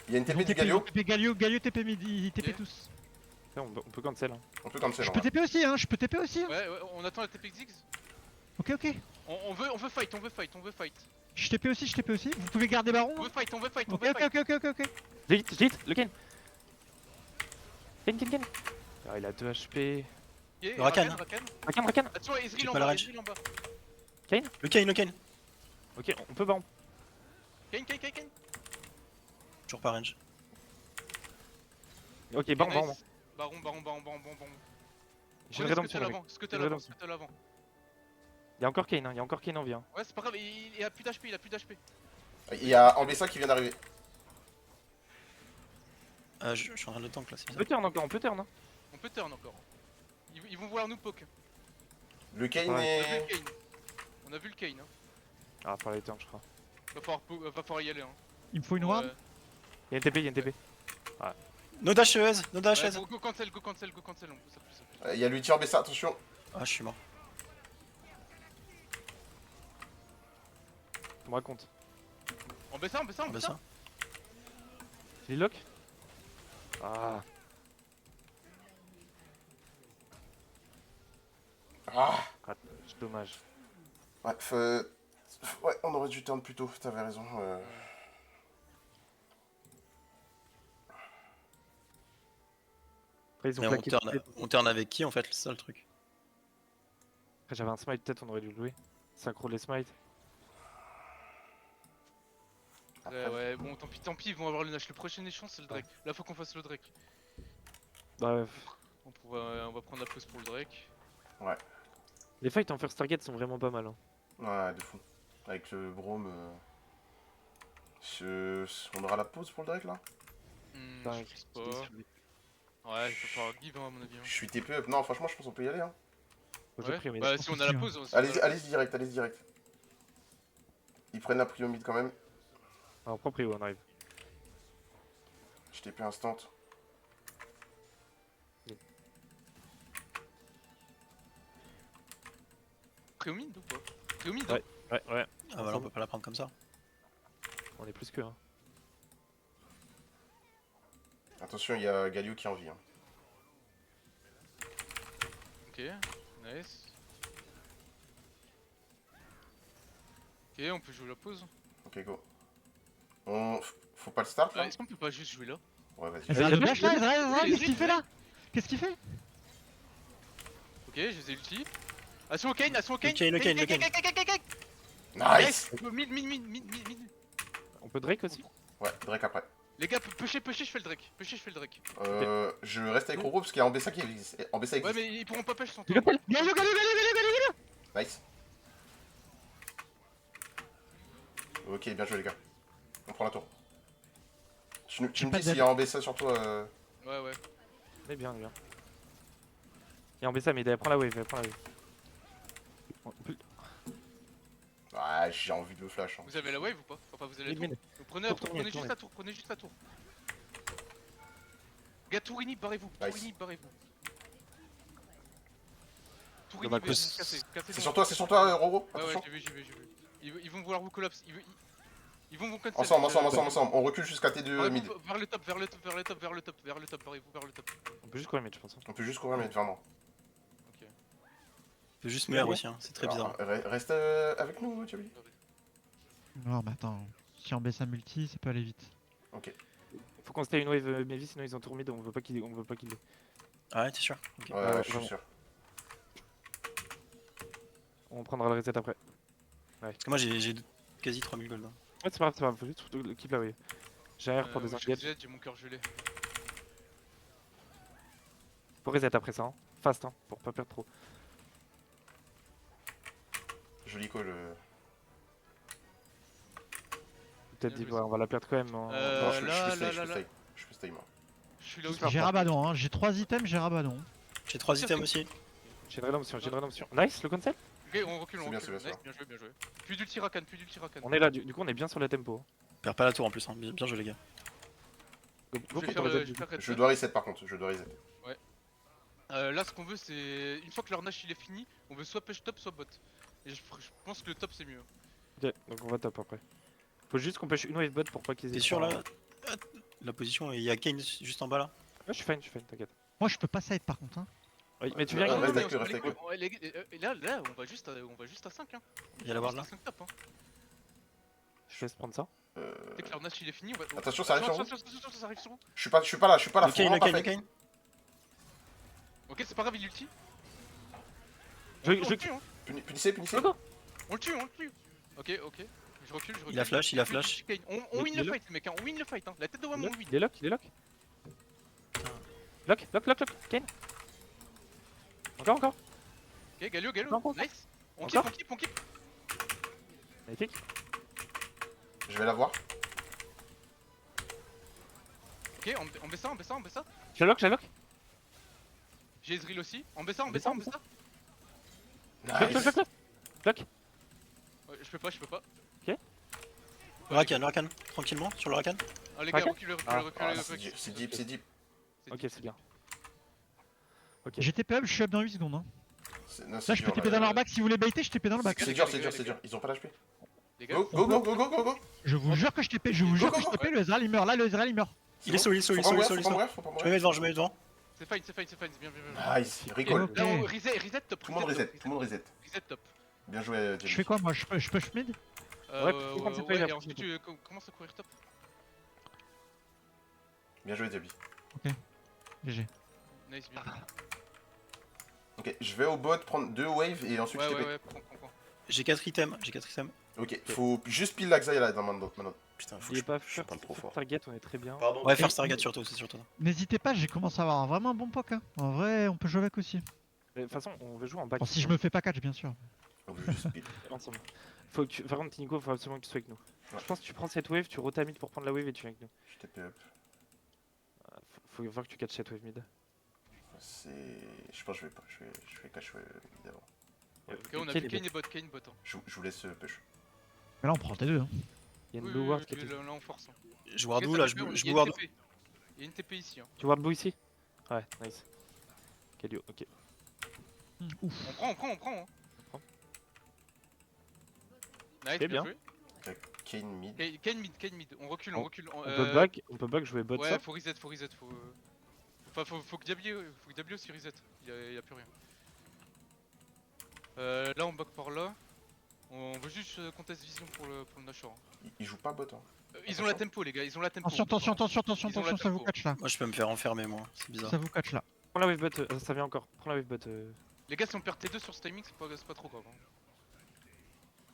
D: Il y a une
C: Ils
D: TP
C: vont
D: du
C: TP, ils vont
D: Galio.
C: TP Galio TP mid, ils TP
B: Ok.
C: tous.
E: On peut cancel. Hein.
D: On peut cancel.
C: Je
D: en
C: peux
D: vrai.
C: TP aussi, hein, je peux TP aussi. Hein.
B: Ouais, on attend la TP Xiggs.
C: Ok, ok.
B: On veut fight, on veut fight.
C: Je TP aussi. Vous pouvez garder Baron.
B: On
C: hein.
B: veut fight, on veut fight, on
C: Ok,
B: veut
C: ok,
B: fight.
C: ok.
E: J'ai hit, le Kayn. Kayn. Ah, il a 2 HP.
B: Ok,
A: Le Rakan.
E: Rakan.
B: Attention, Ezreal
A: J'ai
B: en
A: pas le
B: bas,
A: range.
B: Ezreal en bas.
A: Le Kayn.
E: Ok, on peut baron.
B: Kayn.
A: Toujours pas range.
E: Ok, baron.
B: Nice. Baron.
E: J'ai une rédemption.
B: Scuttle
E: avec.
B: avant, Scuttle
E: Une
B: avant,
E: rédemption.
B: Scuttle avant.
E: Il y a encore Kayn en vie. Hein.
B: Ouais, c'est pas grave, il a plus d'HP,
D: Il y a Ambessa qui vient d'arriver.
A: Je suis en train de le tank là, c'est
E: On
A: bizarre.
E: peut turn encore, on peut turn. Hein.
B: On peut turn encore. Ils vont vouloir nous poke.
D: Le Kain
B: On a vu
D: est.
B: le Kayn. On a vu le Kayn. Hein.
E: Ah, par les turns, je crois.
B: Va falloir y aller. Hein.
C: Il me faut une ward.
E: Il y a une TP.
A: No dash EZ, no dash
B: Ouais,
A: EZ.
B: go cancel, on pousse, ça pousse.
D: Il y a l'ulti Ambessa, attention.
A: Ah, je suis mort.
E: On me raconte.
B: On baisse ça.
A: Ah, bah ça.
E: Il lock. Ah,
D: Ah.
E: c'est dommage.
D: Ouais, ouais, on aurait dû turn plus tôt, t'avais raison.
E: Après, ils ont
A: Mais
E: claqué.
A: on turn avec qui en fait, c'est ça le truc.
E: Après, j'avais un smite, peut-être on aurait dû le jouer. Synchro les smites.
D: Après,
B: Ouais, bon, tant pis, ils vont avoir le Nash. Le prochain échange, c'est le Drake. Là, faut qu'on fasse le Drake.
E: Bah,
B: On va prendre la pause pour le Drake.
E: les fights en first target sont vraiment pas mal. Hein.
D: Ouais, de fou. Avec le Brome. On aura la pause pour le Drake là?
E: Bah,
B: Je pense pas. Ouais, il va falloir give hein, à mon avis.
D: Je suis TP up. Non, franchement, je pense qu'on peut y aller. Hein.
E: J'ai
B: Ouais.
E: pris, mais
B: Bah, si on a la pause. si on a
D: Allez-y,
B: la-
D: allez-y direct, allez-y direct. Ils prennent la prio mid quand même.
E: on prend prio, on arrive.
D: Je TP instant.
B: Préomide ou pas Préomide
E: Ouais. Ouais,
A: Ah, voilà, on peut pas la prendre comme ça.
E: on est plus que. Hein.
D: Attention, il y a Galio qui en vit. Hein.
B: Ok, nice. Ok, on peut jouer la pause.
D: Ok, go. Faut pas le start là?
B: Est-ce qu'on peut pas juste jouer là
D: Ouais, vas-y.
C: Ezreal de dash là, Ezreal,
B: Ezreal,
C: qu'est-ce qu'il fait là? Qu'est-ce qu'il fait?
B: Ok, je les ai ulti. Attention Kayn,
A: Le Kayn.
D: Nice!
B: Mid.
E: On peut Drake aussi.
D: Ouais, Drake après.
B: Les gars, pushez, je fais le Drake.
D: Je reste avec Roro parce qu'il y a Ambessa qui existe. Ambessa
B: Ouais,
D: existe.
B: mais ils pourront pas push sans
E: Il
B: toi.
E: appelle.
C: Galio.
D: Nice. Ok, bien joué les gars. On prend la tour. Tu
C: J'ai
D: me
C: pas
D: dis s'il y a Ambessa sur toi.
B: Ouais.
E: On est bien. Et on met ça, mais prends la wave,
D: Ouais, j'ai envie de le flash. Hein.
B: Vous avez la wave ou pas? Enfin, vous avez la
E: Mid,
B: tour.
E: mid.
B: Donc, prenez la tour,
E: Tournez,
B: prenez juste la tour. Gars, tour inhib, barrez-vous.
D: Nice.
B: Tour
E: Global
B: inhib,
E: push.
B: cassez.
D: C'est sur toi, Roro.
B: Ouais,
D: Attention.
B: j'ai vu. Ils vont vouloir vous collapse. Ils vont vous cancel.
D: Ensemble. On recule jusqu'à T2 mid.
B: Vers le top, barrez-vous vers le top.
E: On peut juste courir mid, je pense. Hein.
D: On peut juste courir mid, vraiment.
B: Ok.
A: Je peux juste mourir aussi, hein. C'est très bizarre.
D: Alors, reste avec nous, Chabi.
C: Non, mais attends, si on baisse un multi, ça peut aller vite.
D: Ok.
E: Faut qu'on stay une wave Mevi, sinon ils ont tour mid, on veut pas qu'il l'ait.
A: Ah ouais, t'es sûr? Ok.
D: Ouais, je suis
E: vraiment.
D: sûr.
E: On prendra le reset après.
A: Parce que moi j'ai quasi 3000 gold. Hein.
E: Ouais, c'est pas grave, faut juste keep la wave. J'ai R pour des engages.
B: J'ai mon cœur gelé.
E: Faut reset après ça, hein. Fast, hein, pour pas perdre trop.
D: Joli call.
E: Peut-être
B: Bien
E: dit,
B: joué,
E: ouais, on va la perdre quand même. Hein.
D: Non, je
B: là.
D: peux stay, moi.
B: Je suis là aussi.
C: J'ai Rabadon, hein. J'ai 3 items, j'ai Rabadon.
A: J'ai 3 items aussi.
E: J'ai une rédemption. Nice, le concept.
B: Ok, on recule.
D: C'est bien,
B: Nice,
D: c'est bien.
B: bien joué. Plus d'ulti Rakan.
E: On est là, du coup on est bien sur la tempo.
A: Perds pas la tour en plus, hein. Bien joué les gars.
E: Go
B: Je
E: pour
B: vais
E: ton
B: faire,
E: reset,
B: je
E: du
B: vais
E: coup.
B: faire
D: Je
B: reset.
D: dois reset par contre, je dois reset.
B: Là, ce qu'on veut, c'est une fois que leur Nash il est fini, on veut soit push top, soit bot. Et je pense que le top c'est mieux.
E: Ok, donc on va top après. Faut juste qu'on push une wave bot pour pas qu'ils aient.
A: T'es sûr là? La position, il y a Kane juste en bas là.
E: Ouais, je suis fine, t'inquiète.
C: Moi je peux pas side par contre. Hein.
E: Oui, mais tu
D: Ouais,
E: viens
D: reste
E: avec nous.
D: avec lui, reste avec lui.
B: Là, on va juste à 5 hein.
A: Il y a la ward là.
B: 5 top hein.
E: Je laisse prendre ça.
B: Dès que leur Nash il est fini, on va.
D: Attention, ça arrive sur vous.
B: Attention, ça arrive sur vous.
D: Je suis pas là, je suis pas là,
A: Le
D: faut
A: Kane,
D: vraiment
A: le
D: pas
A: Kane, le
D: fake.
A: Kane.
B: Ok, c'est pas grave, il ulti.
E: Je-
B: On
E: je-
B: le tue, hein.
D: Punissez, punissez.
E: Go, go.
B: On le tue. Ok. Je recule.
A: Il a flash, il a flash.
B: On win
E: Il est
B: le
E: là.
B: fight, les mecs, hein. On win le fight, hein. La tête de Wam, on win.
E: Il est lock, Lock. Kane. Encore.
B: Ok, Galio,
E: Non.
B: nice. On
E: Encore.
B: keep.
E: Magnifique.
D: Je vais la voir.
B: Ok, on baisse ça.
E: Je la lock.
B: J'ai Ezreal aussi. On baisse ça.
E: Nice. Lock.
B: Ouais, je peux pas.
A: Rakan, tranquillement, sur le Rakan.
B: Ah, les gars,
E: Rakan.
B: reculez.
D: Ah, c'est deep, c'est deep.
E: Ok, c'est bien. Ok.
C: J'ai TP up, je suis up dans 8 secondes. Hein.
D: Non,
C: Là
D: c'est
C: je peux
D: dur,
C: TP dans leur back, si vous voulez baiter, je TP dans le back.
D: C'est dur. Ils ont pas l'HP.
B: Les gars,
D: Go.
C: Je vous jure que je TP, je vous jure que je TP, le Ezreal il meurt, là le Ezreal il meurt.
A: Il est solo,
D: Faut pas mourir, faut pas
A: Je me mets devant,
B: c'est fine. Bien.
D: Nice, il rigole.
C: Ok.
B: Là, on reset top.
D: Tout le monde reset.
B: Reset top.
D: Bien joué,
C: Je fais quoi moi, je push mid?
E: Ouais, faut prendre cette wave,
B: Et
E: après.
B: ensuite, tu commences à courir top.
D: Bien joué, Diaby.
C: GG.
B: Nice, bien.
D: Ok, je vais au bot prendre 2 waves et ensuite je TP.
B: Ouais, prends.
A: J'ai 4 items.
D: Ok, faut juste pile la Xayah là dans Mando.
A: Putain, faut
E: Il
A: que
E: est pas
A: je suis pas trop fort.
E: Target, on est très bien.
D: Pardon.
A: Ouais, faire Stargate surtout, c'est surtout.
C: N'hésitez pas, j'ai commencé à avoir vraiment un bon poke. Hein. En vrai, on peut jouer avec aussi.
E: De toute façon, on veut jouer en back.
C: Bon, si je me fais pas catch, bien sûr.
D: On veut juste pile.
E: ensemble. Faut que tu... Par contre, Nico, faut absolument que tu sois avec nous.
D: Ouais.
E: Je pense que tu prends cette wave, tu rotas mid pour prendre la wave et tu viens avec nous.
D: Je TP up.
E: Faut voir que tu catches cette wave mid.
D: C'est. Je pense que je vais pas. Je vais cacher mid avant.
B: Ok, on a
E: Kane
B: vu
E: est
B: Kane et bot. Hein.
D: Je vous laisse push.
C: Mais là on prend T2. Hein.
E: Il y a une
B: Oui,
E: blue ward qui est.
B: là on force. hein.
A: Je ward
B: Ok,
A: où
B: ça
A: là?
B: fait
A: Je
B: peur,
A: me
B: il y a
A: ward.
B: une TP. Il y a une TP ici. Hein.
E: Tu ward blue ici? Ouais, nice. Calio, ok.
C: Ouf.
B: On prend. Hein.
E: prend.
B: Nice,
E: Ok,
B: bien
E: bien.
B: joué.
D: Kane mid.
B: Kane mid. On recule.
E: On peut back jouer bot
B: Ouais,
E: ça.
B: faut reset. Enfin, faut que Diablo aussi reset. Il y a plus rien. Là, on back par là. On veut juste contest vision pour le Nashor.
D: Il joue pas bot. Hein.
B: Ils ont la tempo, les gars. Ils ont la tempo.
C: Attention,
B: Ils ont la
C: ça vous
B: tempo.
C: catch là.
A: Moi, je peux me faire enfermer, moi. C'est bizarre.
C: Ça vous catch là.
E: Prends la wave bot, ça vient encore. Prends la wave bot.
B: Les gars, si on perd T2 sur ce timing, c'est pas trop grave. Hein.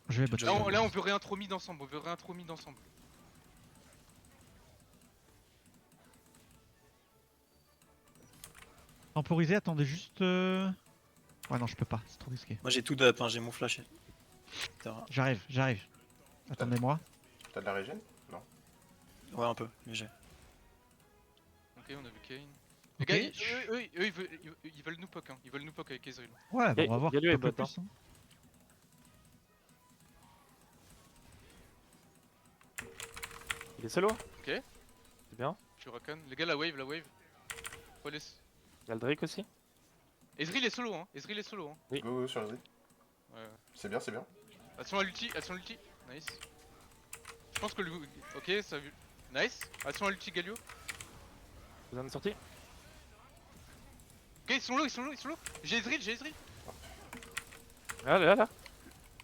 C: Je vais bot.
B: Là, on veut réintro mid ensemble.
C: Temporiser, attendez juste. Ouais, non, je peux pas, c'est trop risqué.
A: Moi, j'ai tout d'up, hein, j'ai mon flash. etc.
C: J'arrive. Attendez-moi.
D: T'as de la régène?
A: Ouais, un peu, léger.
B: Ok, on a vu Kane. Les
C: Ok.
B: gars, eux, ils veulent nous poke. Hein. Ils veulent nous poke avec Ezreal.
C: Ouais, bon, on va voir.
E: Galio est
C: un peu
E: bot,
C: plus, hein.
E: Il est solo.
B: Ok.
E: C'est bien.
B: Tu Rakan. Les gars, la wave. Faut les...
E: Il y a le Drake aussi.
B: Ezreal est solo. Hein.
D: Go sur Ezreal.
B: Ouais.
D: C'est bien.
B: Elles sont à l'ulti. Nice. Je pense que le... Ok, ça a vu. Nice. Elles sont à l'ulti Galio.
E: Vous en êtes sorti.
B: Ok, ils sont low. J'ai Ezreal.
E: Là.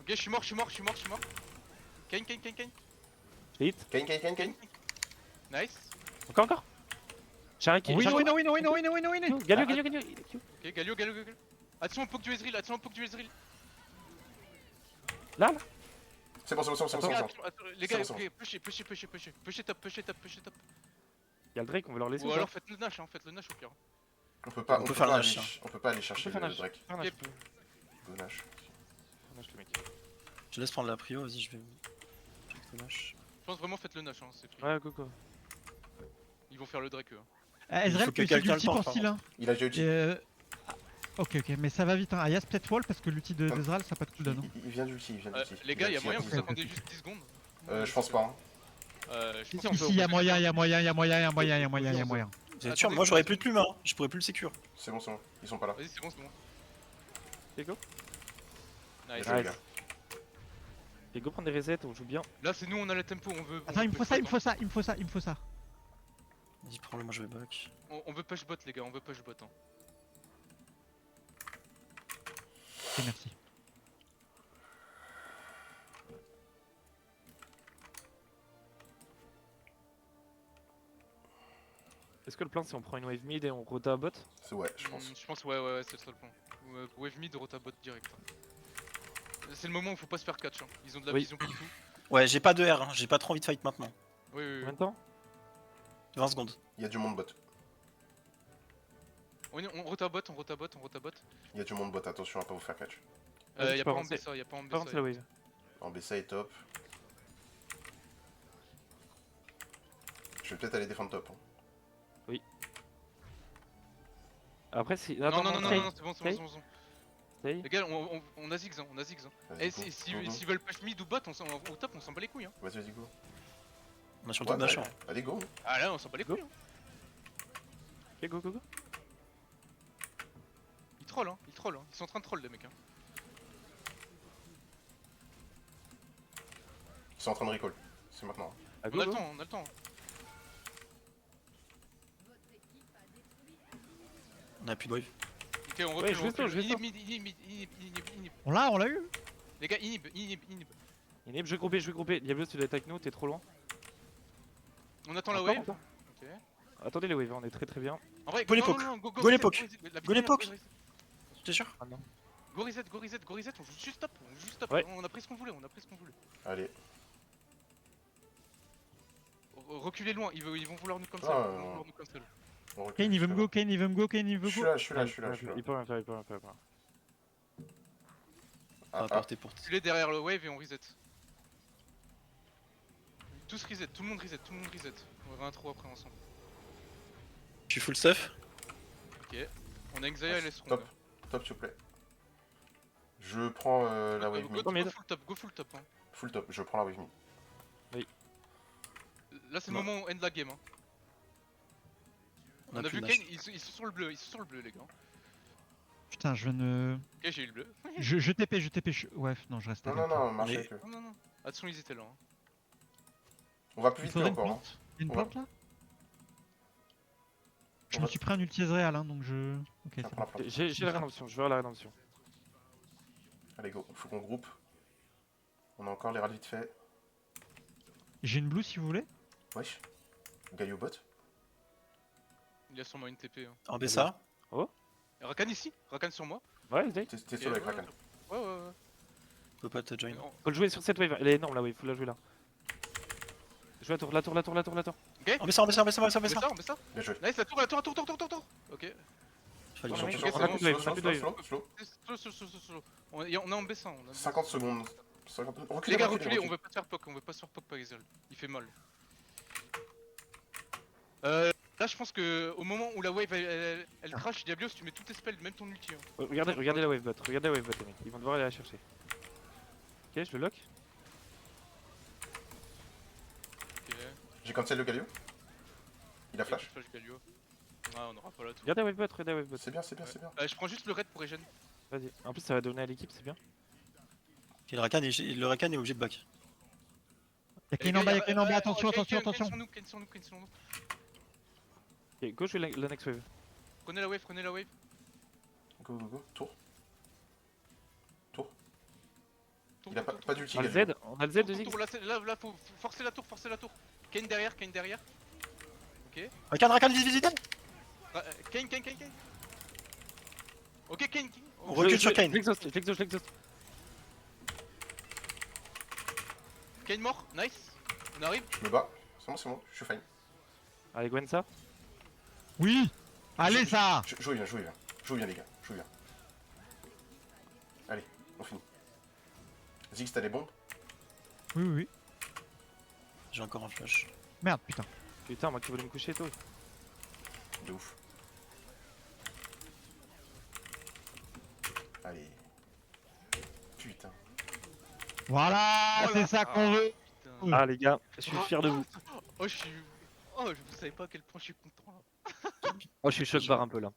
B: Ok, je suis mort. Kane.
E: J'ai hit.
D: Kane.
B: Nice.
E: Encore. J'ai un kill.
C: Oui,
E: j'ai un
C: oui,
E: kill.
C: oui.
E: Galio.
B: Ok, Galio. Attention, on poke du Ezreal.
E: Là.
D: C'est bon.
B: Attends, les gars,
D: C'est bon.
B: ok, pushez top.
E: Il y a le Drake, on veut leur laisser.
B: Ou
E: ou
B: alors
E: pas
B: faites le Nash, Faites le Nash au pire.
D: On peut pas
A: faire
D: aller
A: Nash, hein.
D: on peut pas aller chercher
E: On peut faire
D: le
E: Nash.
D: Drake.
E: Faire Nash.
B: Ok.
D: Go Nash.
E: Faire Nash, le mec.
A: Je laisse prendre la prio, vas-y, je vais. Check le Nash.
B: Je pense vraiment faites le Nash, c'est free.
E: Ouais, go.
B: Ils vont faire le Drake eux.
C: Ezreal
A: faut que
C: peut essayer
A: quelqu'un
C: d'ulti
A: le
C: pour
A: tente,
C: style. Hein.
D: Il a déjà ulti.
C: Ok, mais ça va vite. Hein. Ayas peut-être wall parce que l'ulti d'Ezreal ça a pas de cooldown. Hein.
D: Il vient d'ulti.
B: Les gars, y'a moyen que vous
C: ok.
B: attendez juste 10 secondes.
D: Je pense pas. Hein.
B: Je
E: Si,
B: pense
E: si, on
B: que-
E: peut-
C: Ici, y a moyen, y a moyen, y a moyen, y a moyen, y a moyen, y a
E: on peut.
C: moyen.
A: Vous êtes sûr?
B: Attendez,
A: Moi j'aurais plus de plumes, hein. Je pourrais plus le sécure.
D: C'est bon, ils sont pas là.
B: Vas-y, c'est bon, c'est bon.
E: Et go.
B: Nice.
D: Bien joué, les
E: Nice.
D: gars.
E: Et go prendre des resets, on joue bien.
B: Là, c'est nous, on a le tempo, on veut.
C: Attends,
B: on
C: il me
B: veut
C: faut ça,
B: push
C: il me
B: bot,
C: faut ça, il me faut ça, il me faut ça.
A: Vas-y, prends-le, moi je vais back.
B: On veut push bot, les gars, on veut push bot. Hein.
C: Ok, merci.
E: Est-ce que le plan c'est on prend une wave mid et on rota bot?
D: Ouais, je pense.
B: Je pense, ouais, c'est ça le plan. Wave mid, rota bot direct. Hein. C'est le moment où faut pas se faire catch. Hein. Ils ont de la
E: Oui.
B: vision pour tout.
A: Ouais, j'ai pas de R, hein. J'ai pas trop envie de fight maintenant.
B: Oui, oui, oui.
E: Combien de temps?
A: 20 secondes.
D: Il y a du monde bot.
B: On rota bot, on rota bot, on rota bot.
D: Il y a du monde bot, attention à pas vous faire catch.
E: Vas-y, tu
B: Y'a
E: peux
B: pas en
E: avancer.
B: BSA, y'a pas en
E: Pas avancer
B: BSA.
E: la wave.
D: En BSA est top. Je vais peut-être aller défendre top. Hein.
E: Après si.
B: Non, non, non, non, non, c'est bon, c'est bon,
E: Stay.
B: c'est bon.
E: Stay.
B: Les gars, on a zigzag, on a zigzag.
D: Vas-y,
B: Et
D: go.
B: s'ils
D: Mhm.
B: veulent push mid ou bot, au top, on s'en bat les couilles. Hein.
D: Vas-y, go.
A: On a sur le
D: Ouais,
A: top d'achat.
D: allez, go.
B: Ah là, on s'en bat les
E: Go.
B: couilles. Hein.
E: Ok, go, go, go.
B: Ils trollent, hein, ils trollent. Hein. Ils sont en train de troll, les mecs. Hein.
D: Ils sont en train de recall. C'est maintenant.
E: Ah,
B: On
E: go,
B: a le
E: go.
B: temps, on a le temps.
A: On a plus de wave.
B: Ok, on
E: Ouais,
B: recule,
E: je
B: on
E: vais stop,
B: recule.
E: je vais
B: Inhib, inhib.
C: On l'a eu.
B: Les gars, inhib.
E: Inhib, je vais grouper, je vais grouper. Diablo, tu dois être avec nous, t'es trop loin.
B: On attend la
E: Attends,
B: wave.
E: attends.
B: Ok.
E: Attendez les waves, on est très très bien.
B: En vrai,
A: Go
B: non,
A: l'époque.
B: non, non,
A: Go
B: reset,
A: l'époque.
B: reset, la
A: Go
B: vitesse,
A: l'époque.
B: reset.
A: T'es sûr?
E: Ah non.
B: Go reset, go reset, go reset, on joue juste top, on joue juste top.
E: Ouais.
B: On a pris ce qu'on voulait, on a pris ce qu'on voulait.
D: Allez.
B: Reculez loin, ils vont vouloir nous cancel.
D: Ah,
B: Ils vont
D: non.
B: vouloir nous cancel.
D: On recule
C: Kane, il veut me
D: justement.
C: go, Kane, il veut me go, Kane, il veut
D: Je suis
C: go.
D: là, je suis là, je suis là, je suis là.
E: Il peut rien faire, il peut rien faire.
A: On va
D: Ah,
A: porter pour.
B: Reculez derrière le wave et on reset. Tous reset, tout le monde reset, tout le monde reset. On va intro après ensemble.
A: Je suis full stuff.
B: Ok. On a Xayah et les strong.
D: top. Top, s'il vous plaît. Je prends la wave mid.
B: Go
E: mid.
B: full top. Hein.
D: Full top, je prends la wave mid.
B: Là c'est le
A: Non.
B: moment où on end la game. Hein.
A: On
B: On
A: a
B: a
A: plus
B: vu
A: de
B: Kane,
A: dash.
B: ils sont sur le bleu, ils sont sur le bleu les gars.
C: Putain, je ne.
B: Ok, j'ai eu le bleu.
C: Je TP, Ouais, non, je reste
D: Non,
C: avec.
D: non, non, marche
A: Mais-
D: avec eux.
B: Non, non, non. Attention, ils étaient là. Hein.
D: On va plus
C: Il
D: vite
C: faudrait une
D: encore. Hein.
C: plante. Il y a une
D: Ouais.
C: plante là? Je
D: On
C: me
D: va-
C: suis pris un ulti réel, hein, donc je. Ok,
D: Ça
C: c'est
D: prend
C: bon.
D: la plante.
E: J'ai la rédemption, je vais avoir la rédemption.
D: Allez, go. Faut qu'on groupe. On a encore les rats vite fait.
C: J'ai une blue si vous voulez.
D: Wesh. Gaillot bot.
B: Il y a sûrement une TP. Hein.
A: En BSA.
B: Et Rakan ici, Rakan sur moi.
E: Ouais, stay.
D: T'es seul avec Rakan.
B: Ouais.
A: Faut pas te join.
B: Non.
E: Faut le jouer sur cette wave, elle est énorme la wave, faut la jouer là. Je joue la tour.
A: En BSA, en BSA, en BSA, en BSA, en
B: On met
A: BSA.
B: ça, on met ça.
D: Bien joué.
B: Nice, la tour. Ok.
A: Fallait
E: On
A: que
E: a
A: j'en
E: mis-
A: tue.
E: on a plus de wave, on a plus de wave.
D: Slow.
B: Slow. On est en baissant.
D: 50 secondes. 50...
B: Les
D: Reculez,
B: gars,
D: reculez,
B: reculez, on
D: reculez.
B: veut pas se faire poke par Ezel. Il fait mal. Là, je pense que au moment où la wave elle crash, Diablo, si tu mets tous tes spells, même ton ulti. Hein.
E: Regardez la wave bot, les mecs, ils vont devoir aller la chercher. Ok, je le lock.
B: Ok.
D: J'ai cancel le Galio. Il a flash.
B: Flash Galio. Ah, on aura pas la tour.
E: Regardez la wave bot.
D: C'est bien, c'est bien, c'est bien.
B: Je prends juste le raid pour regen.
E: Vas-y. En plus, ça va donner à l'équipe, c'est bien.
A: Ok, le Rakan est obligé de back.
C: Y'a Kane en bas, attention.
B: Kane sur nous.
E: Ok, go jouer la next wave.
B: Prenez la wave.
D: Go. Tour.
B: Tour,
D: Il a
B: tour,
D: pas d'ulti,
E: On a le
D: Galio.
E: Z, on a le Z de
B: tour,
E: Ziggs.
B: tour, là, faut forcer la tour. Kane derrière.
A: Rakan, vite.
B: Kane. Ok, Kane.
A: On recule sur Kane.
E: Je l'exhaust.
B: Kane mort, nice. On arrive.
D: Je me bats. C'est bon, je suis fine.
E: Allez, Gwen ça.
C: Oui. Allez ça.
D: Jouez bien, les gars. Jouez bien. Allez, on finit. Ziggs, t'as des bombes?
C: Oui.
A: J'ai encore un flash.
C: Merde, putain.
E: Putain, moi qui voulais me coucher tôt.
D: De ouf. Allez. Putain.
C: Voilà, c'est ça qu'on veut.
B: Putain.
E: Ah les gars, je suis fier de vous.
B: Oh, je suis. Oh, je vous savez pas à quel point je suis content là.
E: Oh, je suis choc barre un peu là.